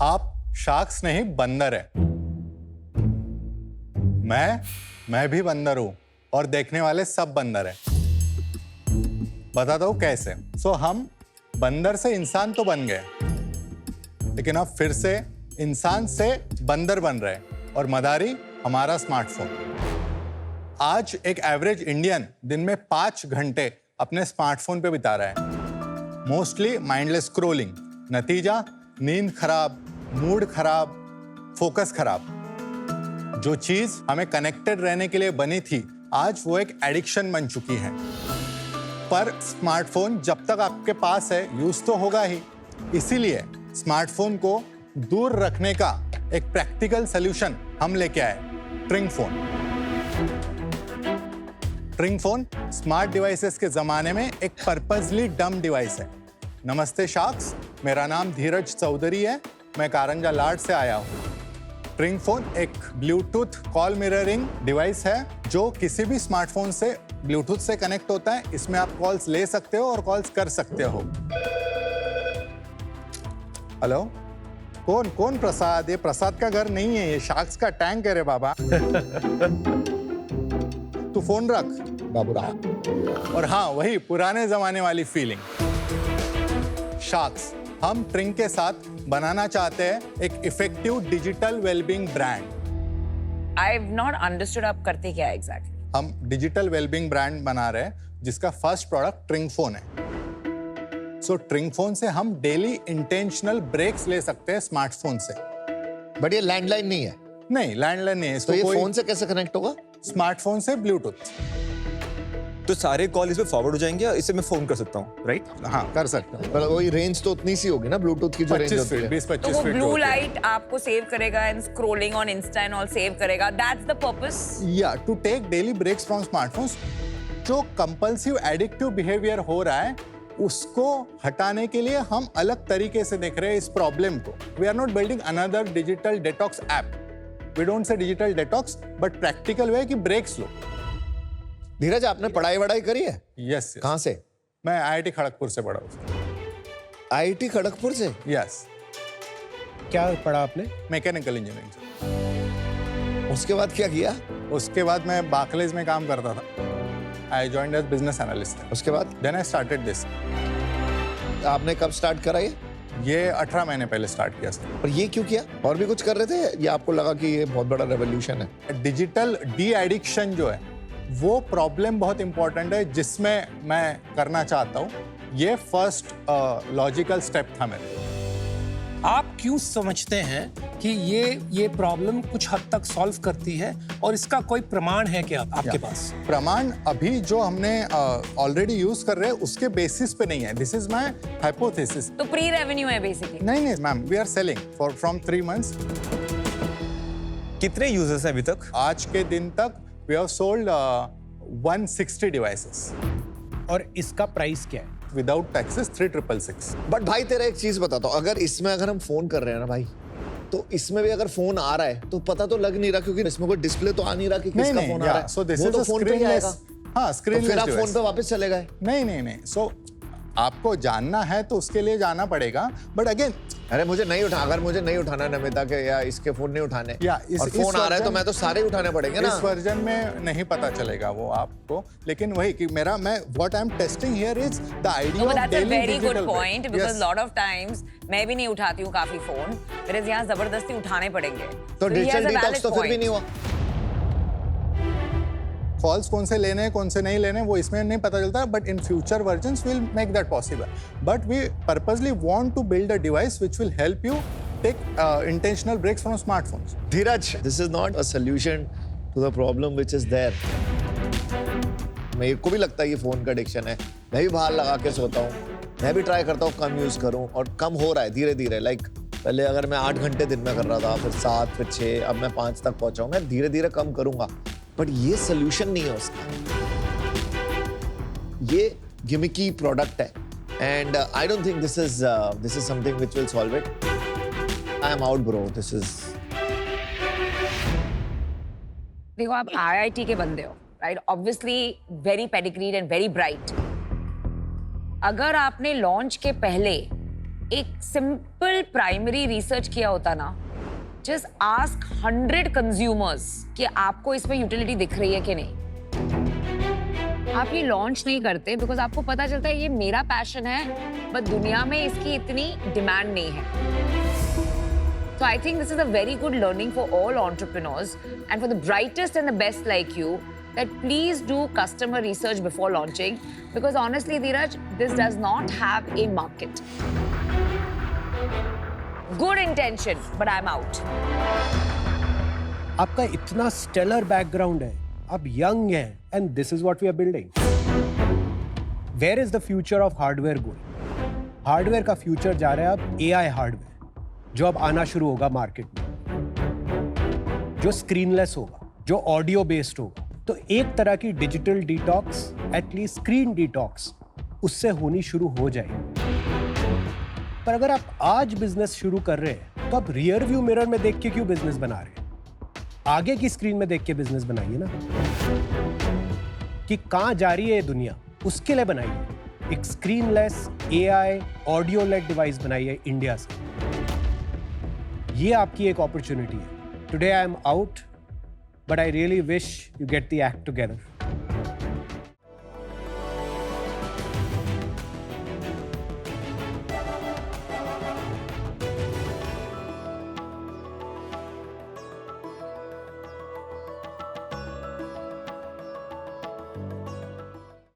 आप शार्क्स नहीं बंदर है। मैं भी बंदर हूं और देखने वाले सब बंदर हैं। बताता हूं कैसे। हम बंदर से इंसान तो बन गए, लेकिन अब फिर से इंसान से बंदर बन रहे हैं और मदारी हमारा स्मार्टफोन। आज एक एवरेज इंडियन दिन में 5 घंटे अपने स्मार्टफोन पे बिता रहा है, मोस्टली माइंडलेस स्क्रॉलिंग। नतीजा नींद खराब, मूड खराब, फोकस खराब। जो चीज हमें कनेक्टेड रहने के लिए बनी थी, आज वो एक एडिक्शन बन चुकी है। पर स्मार्टफोन जब तक आपके पास है, यूज तो होगा ही। इसीलिए स्मार्टफोन को दूर रखने का एक प्रैक्टिकल सॉल्यूशन हम लेके आए, ट्रिंग फोन। ट्रिंग फोन स्मार्ट डिवाइसेस के जमाने में एक पर्पसली डम डिवाइस है। नमस्ते शार्क्स, मेरा नाम धीरज चौधरी है, मैं कारंजा लाड से आया हूँ। ट्रिंग फोन एक ब्लूटूथ कॉल मिररिंग डिवाइस है जो किसी भी स्मार्टफोन से ब्लूटूथ से कनेक्ट होता है। इसमें आप कॉल्स ले सकते हो और कॉल्स कर सकते हो। हेलो, कौन प्रसाद? ये प्रसाद का घर नहीं है, ये शार्क्स का टैंक है रे बाबा। तू फोन रख बाबूराव। और हाँ, वही पुराने जमाने वाली फीलिंग। शार्क्स हम ट्रिंग के साथ बनाना चाहते हैं एक effective digital wellbeing brand. I have not understood आप करते क्या एग्जैक्टली? हम डिजिटल वेलबींग ब्रांड बना रहे हैं जिसका फर्स्ट प्रोडक्ट ट्रिंग फोन है। ट्रिंग फोन से हम डेली इंटेंशनल ब्रेक्स ले सकते हैं स्मार्टफोन से। बट ये लैंडलाइन नहीं है। नहीं, लैंडलाइन नहीं है। तो ये फोन से कैसे कनेक्ट होगा? स्मार्टफोन से ब्लूटूथ। तो सारे कॉल इसमें फॉरवर्ड हो जाएंगे, इससे मैं फोन कर सकता हूँ, राइट? हाँ, कर सकते हैं। पर वही रेंज तो उतनी सी होगी ना ब्लूटूथ की जो रेंज होती है। 20-25 तो वो फीट ब्लू लाइट आपको सेव करेगा and scrolling on insta and all save करेगा। That's the purpose. या to take daily breaks from smartphones. जो कंपल्सिव एडिक्टिव बिहेवियर हो रहा है उसको हटाने के लिए हम अलग तरीके से देख रहे हैं इस प्रॉब्लम को। We are not building another digital detox app. We don't say digital detox, but practical way कि ब्रेक्स लो। धीरज, आपने पढ़ाई वढ़ाई करी है? यस। कहाँ से? मैं IIT खड़गपुर से पढ़ा हूँ। IIT खड़गपुर से? यस। क्या पढ़ा आपने? मैकेनिकल इंजीनियरिंग से। उसके बाद क्या किया? उसके बाद मैं बार्कलेज में काम करता था। I joined as business analyst. उसके बाद? Then I started this. आपने कब स्टार्ट करा ये 18 महीने पहले स्टार्ट किया सर। और ये क्यों किया? और भी कुछ कर रहे थे या आपको लगा कि ये बहुत बड़ा रेवोल्यूशन है? डिजिटल डी एडिक्शन जो है वो प्रॉब्लम बहुत इंपॉर्टेंट है जिसमें मैं करना चाहता हूँ। ये फर्स्ट लॉजिकल स्टेप था मेरे। आप क्यों समझते हैं कि ये प्रॉब्लम कुछ हद तक सॉल्व करती है और इसका कोई प्रमाण है क्या आपके पास? प्रमाण अभी जो हमने ऑलरेडी यूज कर रहे हैं उसके बेसिस पे नहीं है। This is my hypothesis. तो प्री रेवेन्यू है बेसिकली? नहीं ma'am, we are selling for from 3 months. कितने यूजर्स हैं अभी तक? आज के दिन तक वी हैव सोल्ड 160 डिवाइसेस। और इसका प्राइस क्या है? Without taxes 3666। बट भाई तेरा एक चीज बताता हूँ, अगर इसमें अगर हम फोन कर रहे हैं ना भाई, तो इसमें भी अगर फोन आ रहा है तो पता तो लग नहीं रहा, क्योंकि इसमें कोई डिस्प्ले तो आ नहीं रहा कि किसका फोन आ रहा है। So this वो is तो a फोन पे ही आएगा। हाँ, स्क्रीनलेस फिर आप डिवाइस। फोन पे वापस चले गए? नहीं। सो आपको जानना है तो उसके लिए जाना पड़ेगा, बट अगेन अरे मुझे नहीं उठा, अगर मुझे नहीं उठाना नमिता के या इसके फोन नहीं उठाने और फोन आ रहा है तो मैं तो सारे उठाने पड़ेंगे ना। इस वर्जन में नहीं पता चलेगा वो आपको, लेकिन वही कि मेरा what I am testing here is the idea of daily very good digital point, because lot of times मैं भी नहीं उठाती हूँ काफी फोन, मेरे यहाँ जबरदस्ती उठाने पड़ेंगे। तो डिजिटल डिटॉक्स तो फिर भी नहीं हुआ। कॉल्स कौन से लेने हैं कौन से नहीं लेने वो इसमें नहीं पता चलता, but in future versions will make that possible. But we purposely want to build a device which will help you take intentional breaks from smartphones. Dheeraj, this is not a solution to the problem which is there. मेरे को भी लगता है ये phone का addiction है। मैं भी बाहर लगा के सोता हूँ, मैं भी ट्राई करता हूँ कम यूज करूँ, और कम हो रहा है धीरे धीरे। लाइक पहले अगर मैं 8 घंटे दिन में कर रहा था, फिर 7, फिर 6, अब मैं 5 तक पहुंचा हूँ। मैं धीरे धीरे कम करूंगा, बट ये सोल्यूशन नहीं है उसका। ये गिमिकी प्रोडक्ट है, and I don't think this is something which will solve it. I am out bro, this is. देखो, आप IIT के बंदे हो, right? Obviously very pedigreed and very bright. अगर आपने लॉन्च के पहले एक सिंपल प्राइमरी रिसर्च किया होता ना, जस्ट आस्क 100 कंज्यूमर्स कि आपको इसमें यूटिलिटी दिख रही है कि नहीं। आप ये लॉन्च नहीं करते बिकॉज आपको पता चलता है ये मेरा पैशन है, बट दुनिया में इसकी इतनी डिमांड नहीं है। So I think this is a very good learning for all entrepreneurs and for the brightest and the best like you, that please do customer research before launching, because honestly, Dheeraj, this does not have a market. Good intention, but I'm out. आपका इतना stellar background है, आप young हैं, and this is what we are building. Where is the future of hardware going? Hardware का future जा रहा है अब एआई हार्डवेयर, जो अब आना शुरू होगा मार्केट में, जो स्क्रीनलेस होगा, जो ऑडियो बेस्ड होगा। तो एक तरह की digital detox, at least screen detox, उससे होनी शुरू हो जाएगी। पर अगर आप आज बिजनेस शुरू कर रहे हैं तो आप रियर व्यू मिरर में देख के क्यों बिजनेस बना रहे हैं? आगे की स्क्रीन में देख के बिजनेस बनाइए ना, कि कहां जा रही है ये दुनिया, उसके लिए बनाइए। एक स्क्रीनलेस एआई ऑडियो लेड डिवाइस बनाइए इंडिया से। ये आपकी एक अपॉर्चुनिटी है। Today I am out, but I really wish you get the act together.